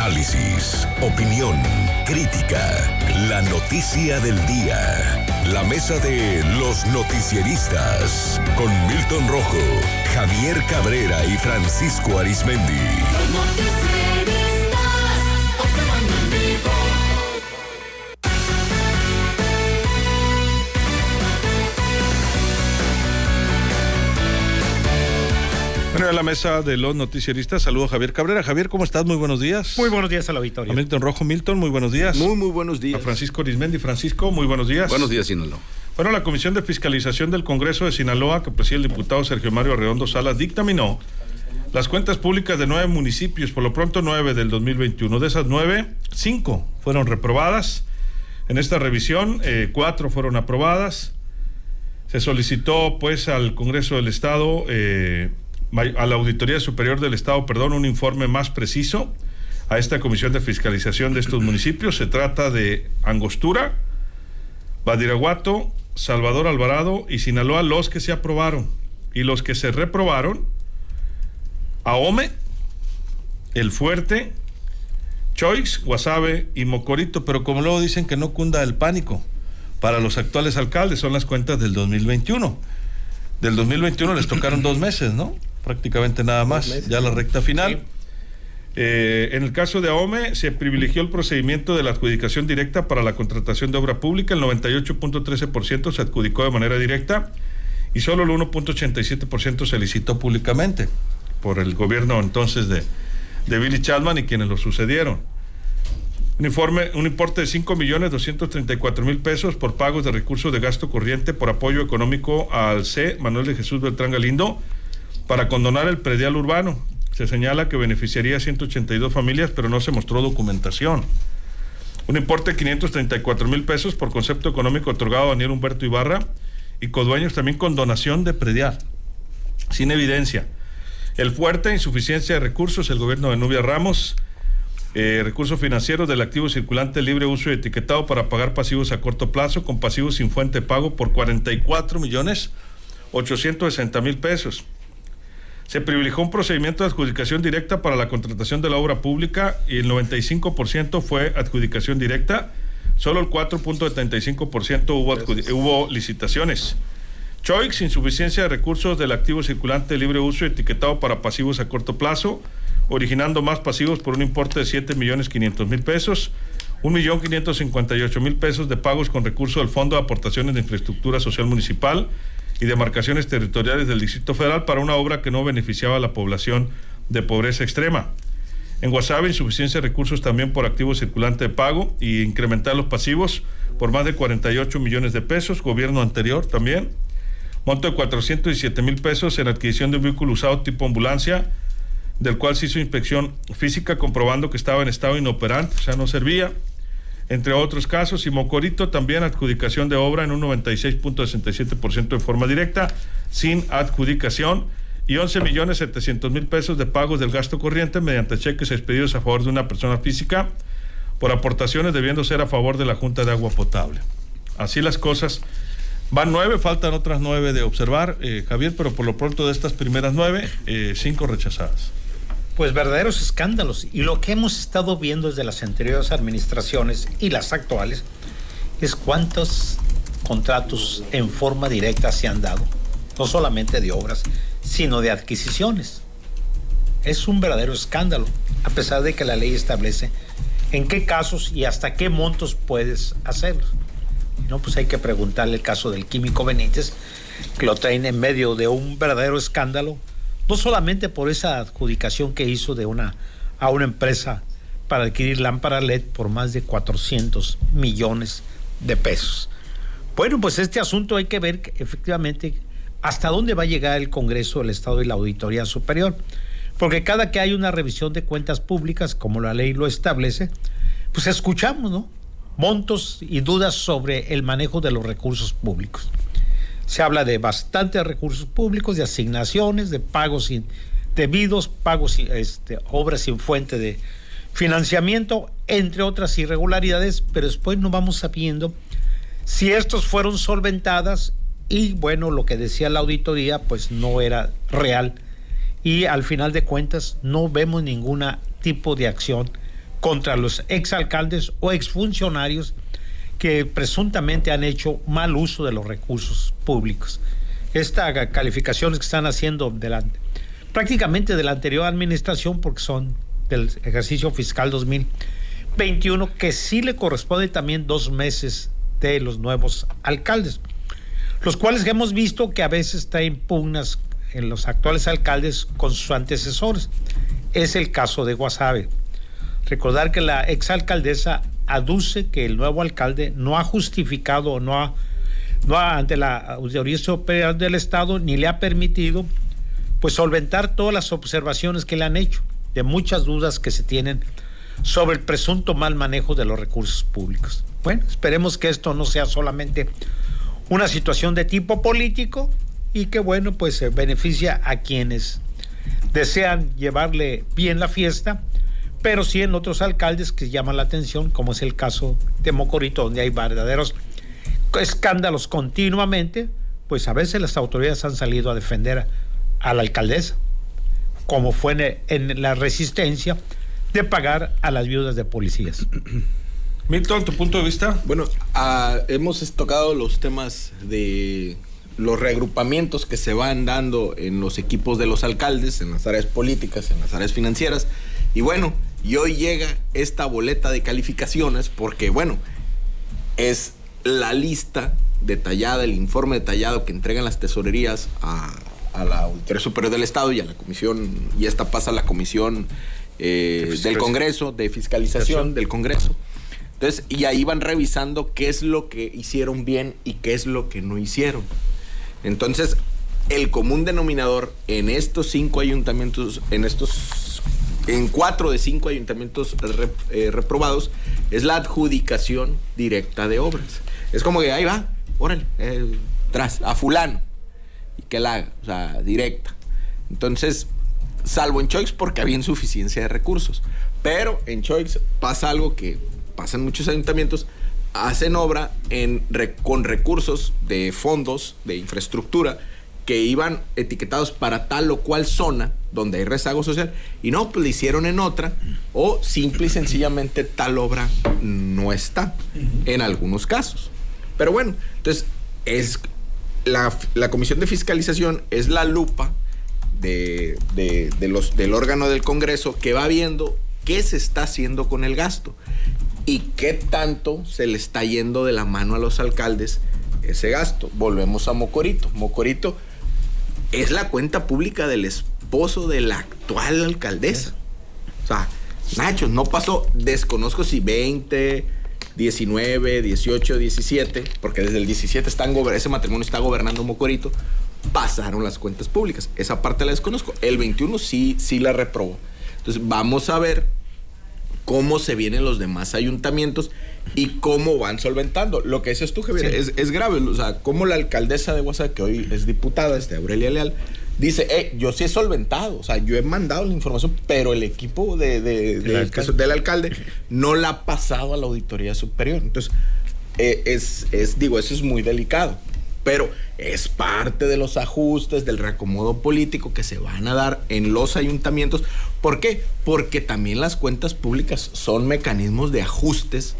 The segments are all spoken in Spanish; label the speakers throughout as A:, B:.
A: Análisis, opinión, crítica, la noticia del día. La mesa de los noticieristas con Milton Rojo, Javier Cabrera y Francisco Arizmendi.
B: Los noticieristas, observando en vivo.
C: Bueno, a la mesa de los noticieristas, saludo a Javier Cabrera. Javier, ¿cómo estás? Muy buenos días.
D: Muy buenos días al auditorio.
C: A Milton Rojo. Milton, muy buenos días.
E: Muy buenos días.
C: A Francisco Arizmendi. Francisco, muy buenos días.
E: Buenos días, Sinaloa.
C: Bueno, la Comisión de Fiscalización del Congreso de Sinaloa, que preside el diputado Sergio Mario Arredondo Salas, dictaminó las cuentas públicas de 9 municipios, por lo pronto 9 del 2021. De esas 9, 5 fueron reprobadas. En esta revisión, 4 fueron aprobadas. Se solicitó, pues, al Congreso del Estado, a la Auditoría Superior del Estado, un informe más preciso a esta Comisión de Fiscalización de estos municipios. Se trata de Angostura, Badiraguato, Salvador Alvarado y Sinaloa, los que se aprobaron. Y los que se reprobaron: Ahome, El Fuerte, Choix, Guasave y Mocorito. Pero como luego dicen, que no cunda el pánico para los actuales alcaldes, son las cuentas del 2021. Del 2021 les tocaron 2 meses, ¿no? Prácticamente nada más, ya la recta final. En el caso de Ahome, se privilegió el procedimiento de la adjudicación directa para la contratación de obra pública. El 98.13% se adjudicó de manera directa y solo el 1.87% se licitó públicamente por el gobierno entonces de Billy Chapman y quienes lo sucedieron. Un importe de 5.234.000 pesos por pagos de recursos de gasto corriente por apoyo económico al C. Manuel de Jesús Beltrán Galindo para condonar el predial urbano. Se señala que beneficiaría a 182 familias, pero no se mostró documentación. Un importe de 534.000 pesos por concepto económico otorgado a Daniel Humberto Ibarra y codueños también con donación de predial, sin evidencia. El Fuerte, insuficiencia de recursos, el gobierno de Nubia Ramos. Recursos financieros del activo circulante libre uso y etiquetado para pagar pasivos a corto plazo con pasivos sin fuente de pago por 44.860.000 pesos. Se privilegió un procedimiento de adjudicación directa para la contratación de la obra pública y el 95% fue adjudicación directa. Solo el 4.75% hubo licitaciones. Choix, insuficiencia de recursos del activo circulante libre uso y etiquetado para pasivos a corto plazo, originando más pasivos por un importe de 7.500.000 pesos, 1.558.000 pesos de pagos con recursos del Fondo de Aportaciones de Infraestructura Social Municipal y demarcaciones territoriales del Distrito Federal para una obra que no beneficiaba a la población de pobreza extrema. En Guasave, insuficiencia de recursos también por activo circulante de pago y incrementar los pasivos por más de 48 millones de pesos, gobierno anterior también. Monto de 417.000 pesos en adquisición de un vehículo usado tipo ambulancia, del cual se hizo inspección física comprobando que estaba en estado inoperante, o sea, no servía, entre otros casos. Y Mocorito también adjudicación de obra en un 96.67% de forma directa, sin adjudicación, y 11.700.000 pesos de pagos del gasto corriente mediante cheques expedidos a favor de una persona física por aportaciones debiendo ser a favor de la Junta de Agua Potable. Así las cosas. Van 9, faltan otras 9 de observar, Javier, pero por lo pronto de estas primeras 9, 5 rechazadas.
D: Pues verdaderos escándalos, y lo que hemos estado viendo desde las anteriores administraciones y las actuales es cuántos contratos en forma directa se han dado, no solamente de obras, sino de adquisiciones. Es un verdadero escándalo, a pesar de que la ley establece en qué casos y hasta qué montos puedes hacerlo. No, pues hay que preguntarle el caso del Químico Benítez, que lo traen en medio de un verdadero escándalo, no solamente por esa adjudicación que hizo a una empresa para adquirir lámparas LED por más de 400 millones de pesos. Bueno, pues este asunto hay que ver efectivamente hasta dónde va a llegar el Congreso del Estado y la Auditoría Superior, porque cada que hay una revisión de cuentas públicas, como la ley lo establece, pues escuchamos, ¿no?, montos y dudas sobre el manejo de los recursos públicos. Se habla de bastantes recursos públicos, de asignaciones, de pagos indebidos, obras sin fuente de financiamiento, entre otras irregularidades, pero después no vamos sabiendo si estos fueron solventadas y, bueno, lo que decía la auditoría pues no era real y al final de cuentas no vemos ningún tipo de acción contra los exalcaldes o exfuncionarios que presuntamente han hecho mal uso de los recursos públicos. Estas calificaciones que están haciendo prácticamente de la anterior administración, porque son del ejercicio fiscal 2021, que sí le corresponde también 2 meses de los nuevos alcaldes, los cuales hemos visto que a veces traen pugnas en los actuales alcaldes con sus antecesores. Es el caso de Guasave. Recordar que la exalcaldesa aduce que el nuevo alcalde no ha justificado o no ha ante la Auditoría Superior del Estado ni le ha permitido pues solventar todas las observaciones que le han hecho de muchas dudas que se tienen sobre el presunto mal manejo de los recursos públicos. Bueno, esperemos que esto no sea solamente una situación de tipo político y que bueno, pues se beneficia a quienes desean llevarle bien la fiesta, pero sí en otros alcaldes que llaman la atención, como es el caso de Mocorito, donde hay verdaderos escándalos continuamente. Pues a veces las autoridades han salido a defender a la alcaldesa, como fue en la resistencia de pagar a las viudas de policías.
C: Milton, ¿tu punto de vista?
E: Bueno, hemos tocado los temas de los reagrupamientos que se van dando en los equipos de los alcaldes, en las áreas políticas, en las áreas financieras. Y bueno, y hoy llega esta boleta de calificaciones porque, bueno, es la lista detallada, el informe detallado que entregan las tesorerías a la Auditoría Superior del Estado y a la Comisión, y esta pasa a la Comisión del Congreso, de Fiscalización del Congreso. Entonces, y ahí van revisando qué es lo que hicieron bien y qué es lo que no hicieron. Entonces, el común denominador en estos 5 ayuntamientos, en 4 de 5 ayuntamientos reprobados, es la adjudicación directa de obras. Es como que ahí va, órale, tras a fulano, y que la haga, o sea, directa. Entonces, salvo en Choix porque había insuficiencia de recursos, pero en Choix pasa algo que pasa en muchos ayuntamientos, hacen obra con recursos de fondos de infraestructura que iban etiquetados para tal o cual zona donde hay rezago social, y no, pues le hicieron en otra, o simple y sencillamente tal obra no está, en algunos casos. Pero bueno, entonces es la Comisión de Fiscalización es la lupa del órgano del Congreso que va viendo qué se está haciendo con el gasto y qué tanto se le está yendo de la mano a los alcaldes ese gasto. Volvemos a Mocorito. Mocorito es la cuenta pública del esposo de la actual alcaldesa. O sea, Nacho, no pasó, desconozco si 20, 19, 18, 17, porque desde el 17 ese matrimonio está gobernando Mocorito, pasaron las cuentas públicas. Esa parte la desconozco. El 21 sí la reprobó. Entonces vamos a ver cómo se vienen los demás ayuntamientos y cómo van solventando. Lo que dices tú, Javier, sí, es grave. O sea, como la alcaldesa de Guasave, que hoy es diputada, Aurelia Leal, dice, yo sí he solventado, o sea, yo he mandado la información, pero el equipo del alcalde no la ha pasado a la Auditoría Superior. Entonces, eso es muy delicado. Pero es parte de los ajustes, del reacomodo político que se van a dar en los ayuntamientos. ¿Por qué? Porque también las cuentas públicas son mecanismos de ajustes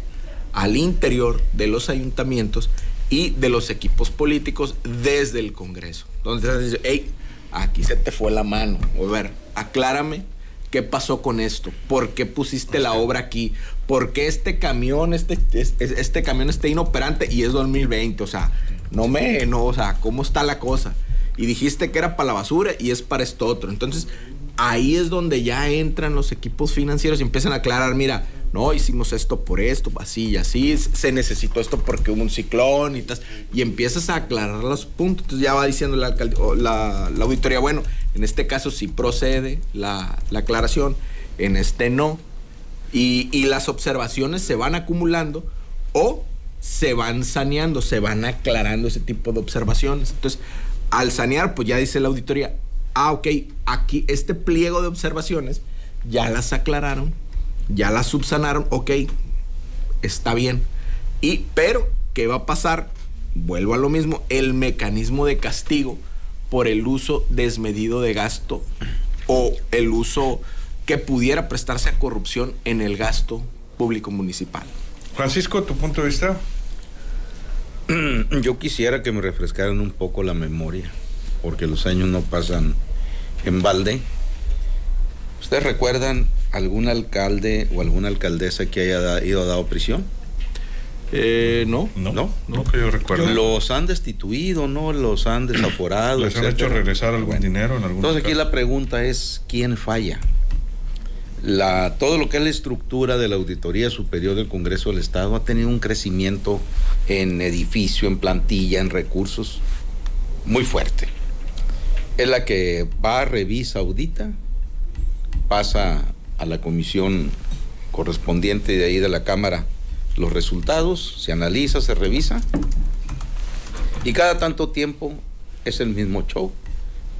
E: al interior de los ayuntamientos y de los equipos políticos desde el Congreso. Donde dice, hey, aquí se te fue la mano. A ver, aclárame qué pasó con esto. ¿Por qué pusiste la obra aquí? ¿Por qué este camión está inoperante y es 2020? O sea, o sea, ¿cómo está la cosa? Y dijiste que era para la basura y es para esto otro. Entonces, ahí es donde ya entran los equipos financieros y empiezan a aclarar, mira, no, hicimos esto por esto, así y así, se necesitó esto porque hubo un ciclón y tal, y empiezas a aclarar los puntos. Entonces ya va diciendo la auditoría, bueno, en este caso sí procede la aclaración, en este no, y las observaciones se van acumulando o se van saneando, se van aclarando ese tipo de observaciones. Entonces, al sanear, pues ya dice la auditoría, ok, aquí este pliego de observaciones ya las aclararon, ya las subsanaron, ok, está bien. Pero, ¿qué va a pasar? Vuelvo a lo mismo, el mecanismo de castigo por el uso desmedido de gasto o el uso que pudiera prestarse a corrupción en el gasto público municipal.
C: Francisco, ¿tu punto de vista?
F: Yo quisiera que me refrescaran un poco la memoria, porque los años no pasan en balde. ¿Ustedes recuerdan algún alcalde o alguna alcaldesa que haya ido dado prisión?
E: No.
C: No que yo recuerdo.
F: Los han destituido, ¿no? Los han desaforado.
C: Les han hecho regresar algún dinero en algún
F: Entonces aquí
C: caso.
F: la pregunta es, ¿quién falla? Todo lo que es la estructura de la Auditoría Superior del Congreso del Estado ha tenido un crecimiento en edificio, en plantilla, en recursos muy fuerte. Es la que va, revisa, audita, pasa a la comisión correspondiente de ahí de la Cámara los resultados, se analiza, se revisa, y cada tanto tiempo es el mismo show,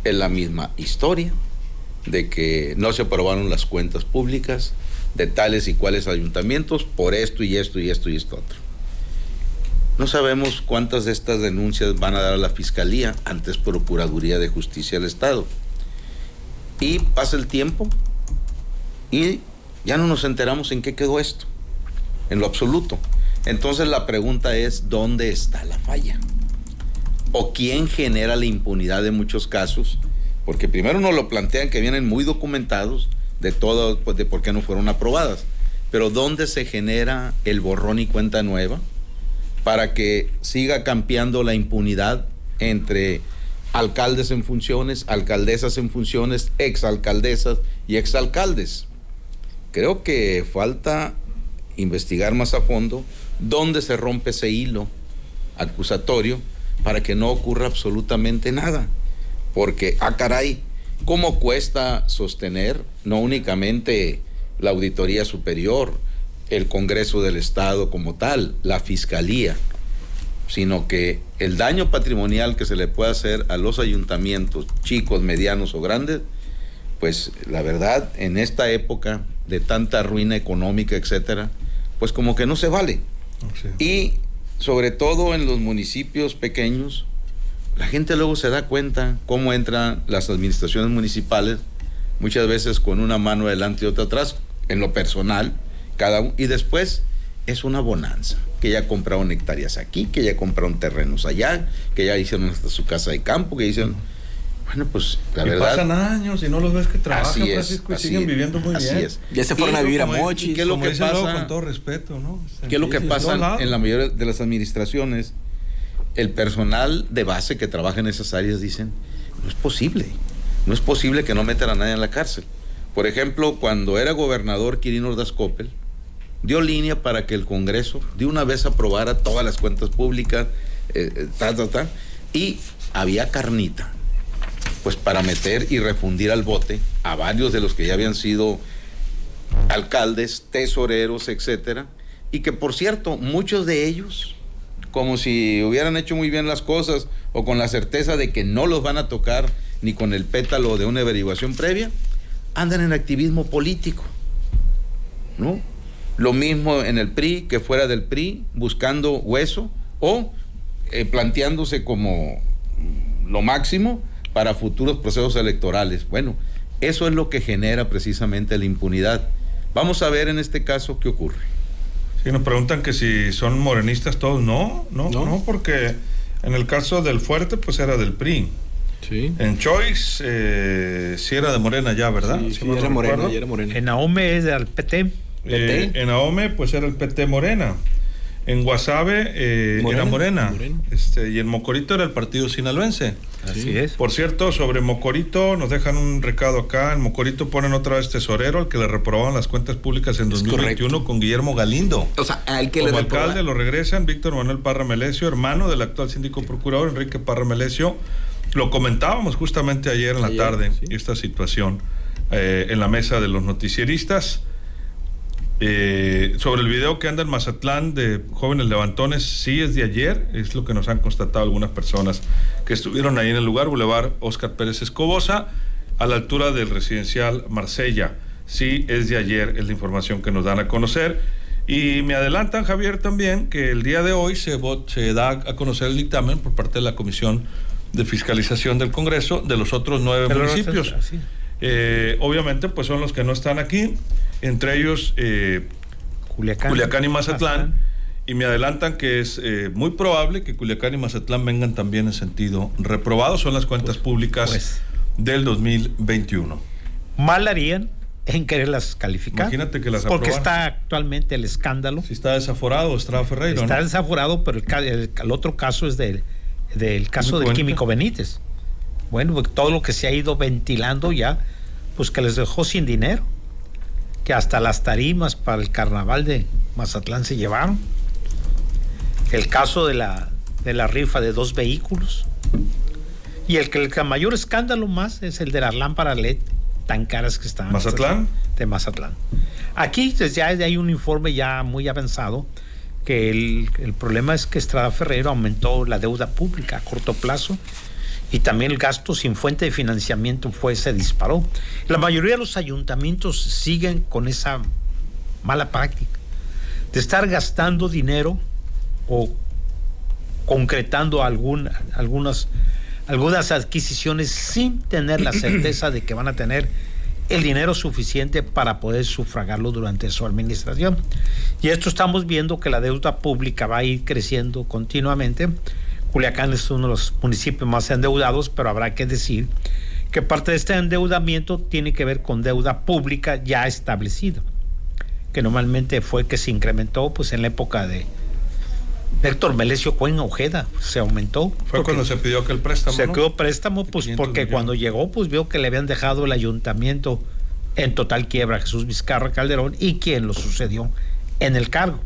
F: es la misma historia de que no se aprobaron las cuentas públicas de tales y cuales ayuntamientos por esto y esto y esto y esto otro. No sabemos cuántas de estas denuncias van a dar a la Fiscalía, antes Procuraduría de Justicia del Estado. Y pasa el tiempo y ya no nos enteramos en qué quedó esto, en lo absoluto. Entonces la pregunta es, ¿dónde está la falla? ¿O quién genera la impunidad de muchos casos? Porque primero nos lo plantean que vienen muy documentados de todo, pues, de por qué no fueron aprobadas. Pero ¿dónde se genera el borrón y cuenta nueva para que siga campeando la impunidad entre alcaldes en funciones, alcaldesas en funciones, exalcaldesas y exalcaldes? Creo que falta investigar más a fondo dónde se rompe ese hilo acusatorio para que no ocurra absolutamente nada. Porque, caray, ¿cómo cuesta sostener no únicamente la Auditoría Superior, el Congreso del Estado como tal, la Fiscalía, sino que el daño patrimonial que se le puede hacer a los ayuntamientos, chicos, medianos o grandes, pues la verdad, en esta época de tanta ruina económica, etcétera, pues como que no se vale. Sí. Y sobre todo en los municipios pequeños, la gente luego se da cuenta cómo entran las administraciones municipales, muchas veces con una mano adelante y otra atrás, en lo personal, cada uno, y después es una bonanza, que ya compraron hectáreas aquí, que ya compraron terrenos allá, que ya hicieron hasta su casa de campo, que hicieron... Bueno, pues la verdad...
C: pasan años y no los ves que trabajan,
F: así
C: Francisco,
F: es,
C: y siguen viviendo muy bien.
F: Así es.
E: Ya se fueron a vivir a Mochis.
F: ¿Qué es lo que pasa?
C: Con todo respeto, ¿no?
F: ¿Qué es lo que pasa en la mayoría de las administraciones? El personal de base que trabaja en esas áreas dicen, no es posible que no metan a nadie en la cárcel. Por ejemplo, cuando era gobernador Quirino Ordaz Coppel, dio línea para que el Congreso de una vez aprobara todas las cuentas públicas, y había carnita, pues para meter y refundir al bote a varios de los que ya habían sido alcaldes, tesoreros, etcétera, y que por cierto, muchos de ellos, como si hubieran hecho muy bien las cosas o con la certeza de que no los van a tocar ni con el pétalo de una averiguación previa, andan en activismo político, ¿no? Lo mismo en el PRI, que fuera del PRI, buscando hueso o planteándose como lo máximo para futuros procesos electorales. Bueno, eso es lo que genera precisamente la impunidad. Vamos a ver en este caso qué ocurre.
C: Sí, nos preguntan que si son morenistas todos. No, porque en el caso del Fuerte, pues era del PRI.
E: Sí.
C: En Choice, sí era de Morena ya, ¿verdad?
E: Sí, era Morena.
D: En Ahome es del PT.
C: En Ahome, pues era el PT Morena. En Guasave era Morena. Y en Mocorito era el partido sinaloense.
D: Así es.
C: Por cierto, sobre Mocorito, nos dejan un recado acá. En Mocorito ponen otra vez tesorero, al que le reprobaban las cuentas públicas en 2021 correcto. Con Guillermo Galindo.
E: O sea, al que
C: como
E: le
C: alcalde lo regresan Víctor Manuel Parra Melesio, hermano del actual síndico procurador Enrique Parra Melesio. Lo comentábamos justamente ayer en la tarde, sí. Esta situación en la mesa de los noticieristas. Sobre el video que anda en Mazatlán de jóvenes levantones, sí es de ayer, es lo que nos han constatado algunas personas que estuvieron ahí en el lugar, Boulevard Óscar Pérez Escobosa, a la altura del residencial Marsella. Sí es de ayer, es la información que nos dan a conocer. Y me adelantan, Javier, también que el día de hoy se da a conocer el dictamen por parte de la Comisión de Fiscalización del Congreso de los otros 9 municipios. Obviamente, pues son los que no están aquí, entre ellos Culiacán y Mazatlán. Y me adelantan que es muy probable que Culiacán y Mazatlán vengan también en sentido reprobado. Son las cuentas públicas del 2021.
D: Mal harían en quererlas calificar.
C: Imagínate que las
D: porque
C: aprobaran.
D: está actualmente el escándalo.
C: Si está desaforado Estrada Ferreiro,
D: Está
C: ¿no?
D: desaforado, pero el otro caso es del caso del Químico Benítez. Bueno, pues todo lo que se ha ido ventilando ya, pues que les dejó sin dinero. Que hasta las tarimas para el carnaval de Mazatlán se llevaron. El caso de la rifa de 2 vehículos. Y el mayor escándalo más es el de las lámparas LED tan caras que están.
C: ¿Mazatlán?
D: De Mazatlán. Aquí pues, ya hay un informe ya muy avanzado que el problema es que Estrada Ferreiro aumentó la deuda pública a corto plazo y también el gasto sin fuente de financiamiento se disparó. La mayoría de los ayuntamientos siguen con esa mala práctica de estar gastando dinero o concretando algunas adquisiciones sin tener la certeza de que van a tener el dinero suficiente para poder sufragarlo durante su administración. Y esto estamos viendo que la deuda pública va a ir creciendo continuamente. Culiacán es uno de los municipios más endeudados, pero habrá que decir que parte de este endeudamiento tiene que ver con deuda pública ya establecida, que normalmente fue que se incrementó pues en la época de Héctor Melesio Cuen Ojeda, se aumentó.
C: Fue cuando se pidió que el préstamo,
D: se
C: ¿no?
D: quedó préstamo, pues porque cuando llegó, pues vio que le habían dejado el ayuntamiento en total quiebra a Jesús Vizcarra Calderón y quien lo sucedió en el cargo.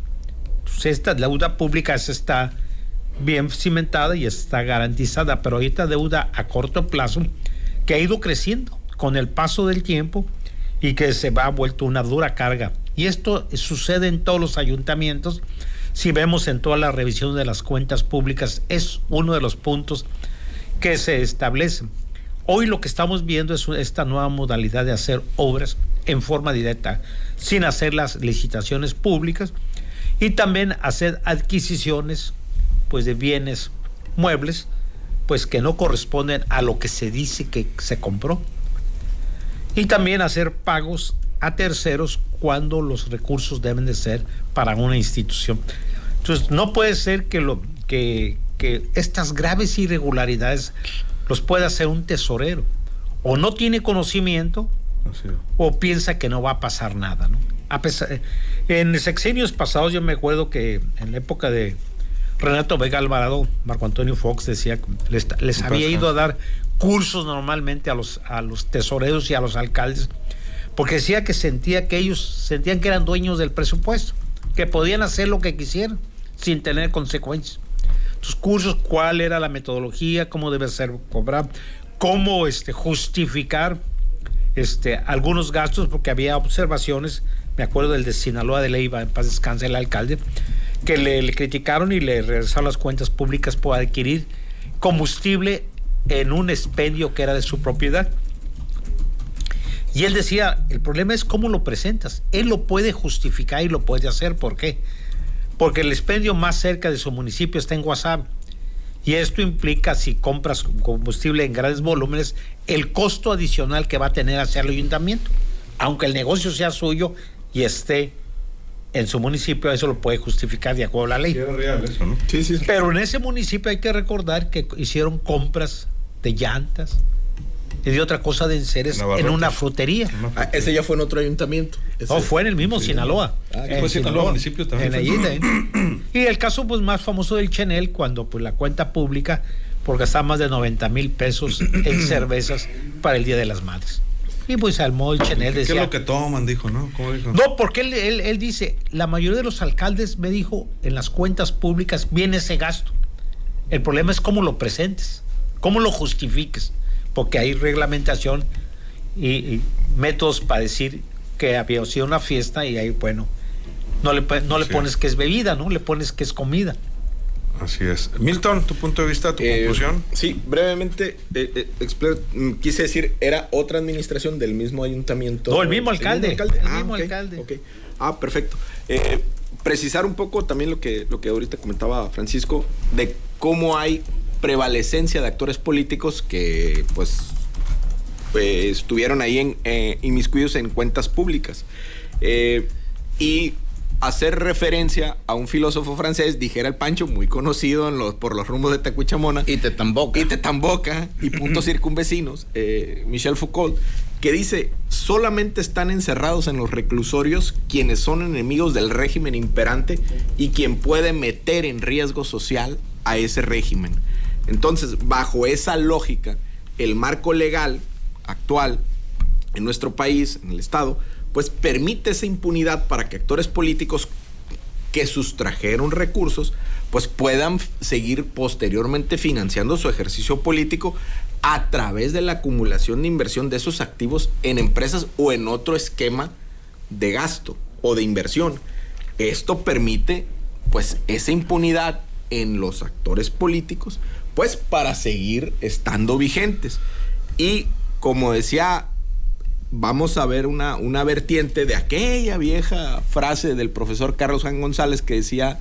D: Entonces esta deuda pública está bien cimentada y está garantizada, pero esta deuda a corto plazo que ha ido creciendo con el paso del tiempo y que se va vuelto una dura carga. Y esto sucede en todos los ayuntamientos. Si vemos en toda la revisión de las cuentas públicas, es uno de los puntos que se establecen. Hoy lo que estamos viendo es esta nueva modalidad de hacer obras en forma directa, sin hacer las licitaciones públicas y también hacer adquisiciones pues de bienes muebles pues que no corresponden a lo que se dice que se compró. Y también hacer pagos a terceros cuando los recursos deben de ser para una institución. Entonces no puede ser que estas graves irregularidades los pueda hacer un tesorero, o no tiene conocimiento o piensa que no va a pasar nada, ¿no? En sexenios pasados yo me acuerdo que en la época de Renato Vega Alvarado, Marco Antonio Fox decía que les había ido a dar cursos normalmente a los tesoreros y a los alcaldes, porque decía que sentían que eran dueños del presupuesto, que podían hacer lo que quisieran sin tener consecuencias. Tus cursos, cuál era la metodología, cómo debe ser cobrado, cómo justificar algunos gastos, porque había observaciones. Me acuerdo del de Sinaloa de Leiva, en paz descanse el alcalde, que le criticaron y le regresaron las cuentas públicas por adquirir combustible en un expendio que era de su propiedad. Y él decía, el problema es cómo lo presentas. Él lo puede justificar y lo puede hacer. ¿Por qué? Porque el expendio más cerca de su municipio está en Guasave. Y esto implica, si compras combustible en grandes volúmenes, el costo adicional que va a tener hacia el ayuntamiento. Aunque el negocio sea suyo y esté en su municipio, eso lo puede justificar de acuerdo a la ley.
C: Sí, era real eso, ¿no?
E: Sí.
D: Pero en ese municipio hay que recordar que hicieron compras de llantas y de otra cosa de enseres en una frutería.
E: Ese ya fue en otro ayuntamiento.
D: No, fue en el mismo Sinaloa.
C: Fue Sinaloa, municipio también.
D: Y el caso pues más famoso del Chenel, cuando pues la cuenta pública por gastar más de 90,000 pesos en cervezas para el Día de las Madres. Y pues al modo el Chenel decía...
C: ¿Qué es lo que toman? Dijo, ¿no? ¿Cómo dijo?
D: No, porque él dice, la mayoría de los alcaldes, me dijo, en las cuentas públicas viene ese gasto. El problema es cómo lo presentes, cómo lo justifiques, porque hay reglamentación y métodos para decir que había sido una fiesta y ahí, bueno, no le pones que es bebida, ¿no? Le pones que es comida.
C: Así es. Milton, tu punto de vista, tu conclusión.
E: Sí, brevemente, quise decir, era otra administración del mismo ayuntamiento.
D: No, el mismo alcalde. El mismo alcalde.
E: Okay. Perfecto. Precisar un poco también lo que ahorita comentaba Francisco, de cómo hay prevalecencia de actores políticos que, pues, estuvieron ahí inmiscuidos en cuentas públicas. Y hacer referencia a un filósofo francés, dijera el Pancho, muy conocido por los rumbos de Tacuichamona.
F: Y
E: Tetamboca y puntos circunvecinos, Michel Foucault, que dice: solamente están encerrados en los reclusorios quienes son enemigos del régimen imperante y quien puede meter en riesgo social a ese régimen. Entonces, bajo esa lógica, el marco legal actual en nuestro país, en el Estado, pues permite esa impunidad para que actores políticos que sustrajeron recursos pues puedan seguir posteriormente financiando su ejercicio político a través de la acumulación de inversión de esos activos en empresas o en otro esquema de gasto o de inversión. Esto permite pues esa impunidad en los actores políticos pues para seguir estando vigentes. Y como decía, vamos a ver una vertiente de aquella vieja frase del profesor Carlos Juan González que decía,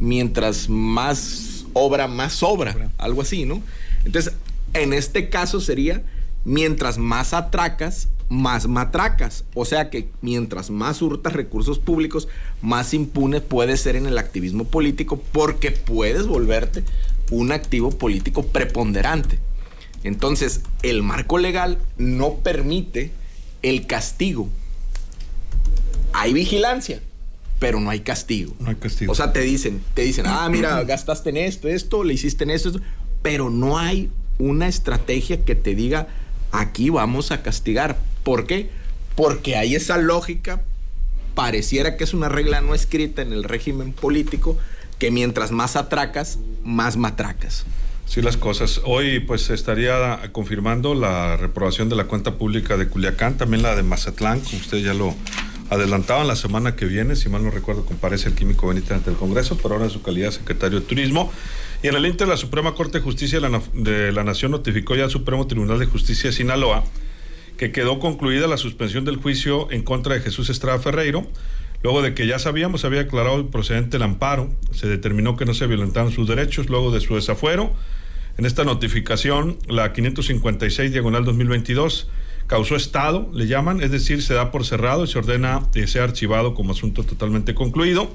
E: mientras más obra, más sobra, algo así, ¿no? Entonces, en este caso sería, mientras más atracas, más matracas. O sea que mientras más hurtas recursos públicos, más impune puedes ser en el activismo político, porque puedes volverte un activo político preponderante. Entonces, el marco legal no permite el castigo. Hay vigilancia, pero no hay castigo.
C: No hay castigo.
E: O sea, te dicen, mira, gastaste en esto, le hiciste en esto, pero no hay una estrategia que te diga, aquí vamos a castigar. ¿Por qué? Porque hay esa lógica, pareciera que es una regla no escrita en el régimen político, que mientras más atracas, más matracas.
C: Sí, las cosas. Hoy pues se estaría confirmando la reprobación de la cuenta pública de Culiacán, también la de Mazatlán, como ustedes ya lo adelantaban. La semana que viene, si mal no recuerdo, comparece el químico Benítez ante el Congreso, pero ahora en su calidad de secretario de Turismo. Y en el Inter, la Suprema Corte de Justicia de la Nación notificó ya al Supremo Tribunal de Justicia de Sinaloa que quedó concluida la suspensión del juicio en contra de Jesús Estrada Ferreiro, luego de que ya sabíamos, había declarado procedente el amparo. Se determinó que no se violentaron sus derechos luego de su desafuero. En esta notificación, la 556/2022, causó estado, le llaman, es decir, se da por cerrado y se ordena sea archivado como asunto totalmente concluido.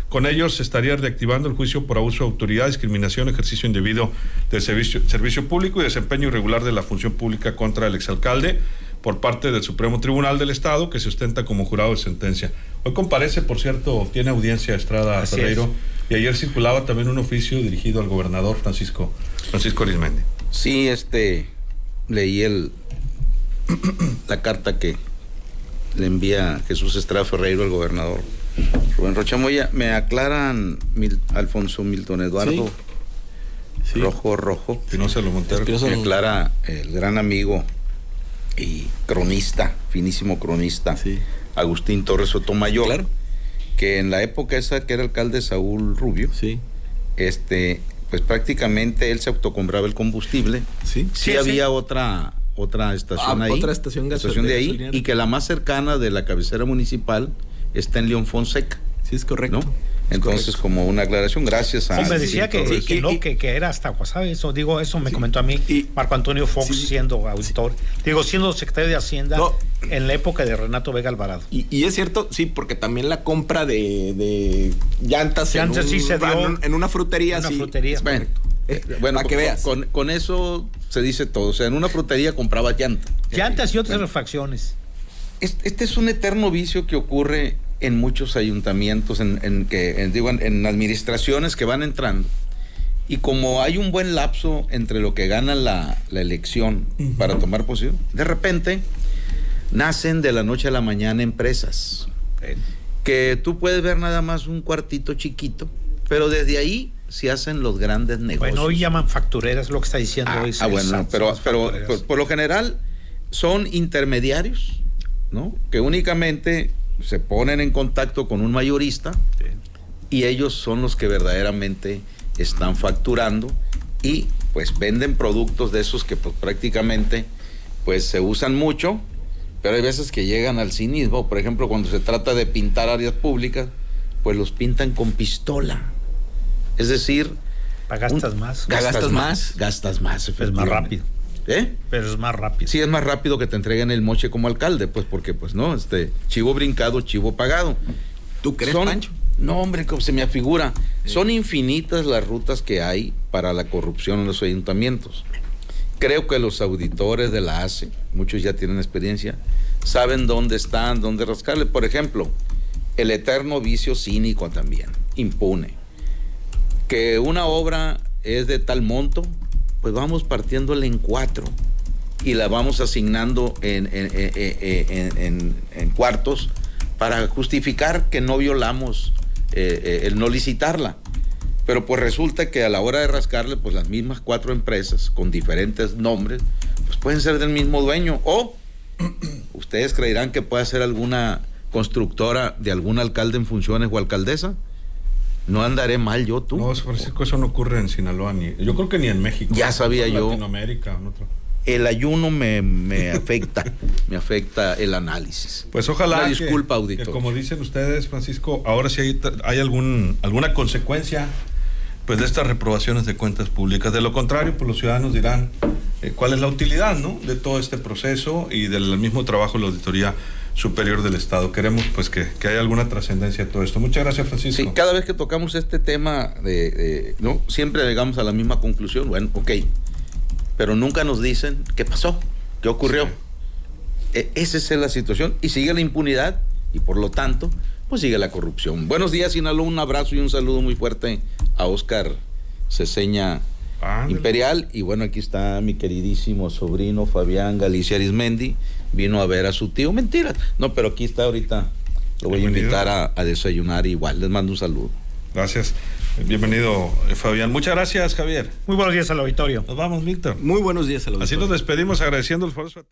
C: Con ello se estaría reactivando el juicio por abuso de autoridad, discriminación, ejercicio indebido del servicio público y desempeño irregular de la función pública contra el exalcalde por parte del Supremo Tribunal del Estado, que se ostenta como jurado de sentencia. Hoy comparece, por cierto, tiene audiencia Estrada Ferreiro, y ayer circulaba también un oficio dirigido al gobernador Francisco Arizmendi.
F: Sí, leí la carta que le envía Jesús Estrada Ferreiro al gobernador Rubén Rocha Moya. Me aclaran Alfonso Milton Eduardo
E: Sí.
F: Rojo.
C: Espinosa de los Monteros.
F: Me aclara el gran amigo y cronista, finísimo cronista,
E: Sí.
F: Agustín Torres Sotomayor,
E: Claro.
F: que en la época esa que era alcalde Saúl Rubio,
E: Sí.
F: pues prácticamente él se autocompraba el combustible.
E: Sí.
F: Sí, había otra estación ahí.
E: Otra estación
F: de ahí,
E: gasolinera.
F: y que la más cercana de la cabecera municipal está en León Fonseca.
E: Sí, es correcto.
F: ¿No? Entonces, como una aclaración, gracias a...
D: Sí, me decía que era hasta Guasave, eso me comentó a mí Marco Antonio Fox, siendo auditor, siendo secretario de Hacienda en la época de Renato Vega Alvarado.
E: Y es cierto, sí, porque también la compra de llantas
D: sí se dio
E: en una frutería.
D: En una
E: sí.
D: frutería.
F: Bueno,
E: para que veas.
F: Con eso se dice todo. O sea, en una frutería compraba llanta.
D: Llantas y otras refacciones.
F: Este es un eterno vicio que ocurre en muchos ayuntamientos, en administraciones que van entrando, y como hay un buen lapso entre lo que gana la elección para tomar posición, de repente nacen de la noche a la mañana empresas que tú puedes ver nada más un cuartito chiquito, pero desde ahí se hacen los grandes negocios.
D: Bueno, hoy llaman factureras, lo que está diciendo hoy.
F: Bueno, pero por lo general son intermediarios, ¿no? Que únicamente se ponen en contacto con un mayorista, y ellos son los que verdaderamente están facturando, y pues venden productos de esos que pues prácticamente pues se usan mucho, pero hay veces que llegan al cinismo. Por ejemplo, cuando se trata de pintar áreas públicas, pues los pintan con pistola. Es decir,
D: gastas más.
F: Gastas más,
D: Es más rápido. Pero es más rápido.
F: Sí, es más rápido que te entreguen el moche como alcalde, pues porque pues no, chivo brincado, chivo pagado.
E: ¿Tú crees, Pancho?
F: No, hombre, como se me afigura. Son infinitas las rutas que hay para la corrupción en los ayuntamientos. Creo que los auditores de la ACE, muchos ya tienen experiencia, saben dónde están, dónde rascarle. Por ejemplo, el eterno vicio cínico también, impune. Que una obra es de tal monto, pues vamos partiéndole en 4 y la vamos asignando en cuartos para justificar que no violamos el no licitarla. Pero pues resulta que a la hora de rascarle, pues las mismas 4 empresas con diferentes nombres, pues pueden ser del mismo dueño. O ustedes creerán que puede ser alguna constructora de algún alcalde en funciones o alcaldesa. No andaré mal yo, tú.
C: No, Francisco, eso no ocurre en Sinaloa, yo creo que ni en México.
F: Ya sabía yo.
C: En Latinoamérica, en otro.
F: El ayuno me afecta, me afecta el análisis.
C: Pues ojalá.
F: Una disculpa,
C: que,
F: auditor.
C: que como dicen ustedes, Francisco, ahora sí hay alguna consecuencia pues de estas reprobaciones de cuentas públicas. De lo contrario, pues los ciudadanos dirán cuál es la utilidad, ¿no?, de todo este proceso y del mismo trabajo de la Auditoría Superior del Estado. Queremos pues que haya alguna trascendencia de todo esto. Muchas gracias, Francisco.
F: Sí, cada vez que tocamos este tema ¿no?, siempre llegamos a la misma conclusión. Bueno, ok, pero nunca nos dicen qué pasó, qué ocurrió. Sí. Esa es la situación y sigue la impunidad y por lo tanto pues sigue la corrupción. Buenos días, Sinaloa, un abrazo y un saludo muy fuerte a Óscar Ceseña Imperial. Y bueno, aquí está mi queridísimo sobrino Fabián Galicia Arismendi, vino a ver a su tío. Mentiras, no, pero aquí está ahorita, lo voy a invitar a desayunar igual. Les mando un saludo.
C: Gracias, bienvenido, Fabián. Muchas gracias, Javier.
D: Muy buenos días al auditorio.
C: Nos vamos, Víctor.
E: Muy buenos días al auditorio.
C: Así nos despedimos agradeciendo el esfuerzo.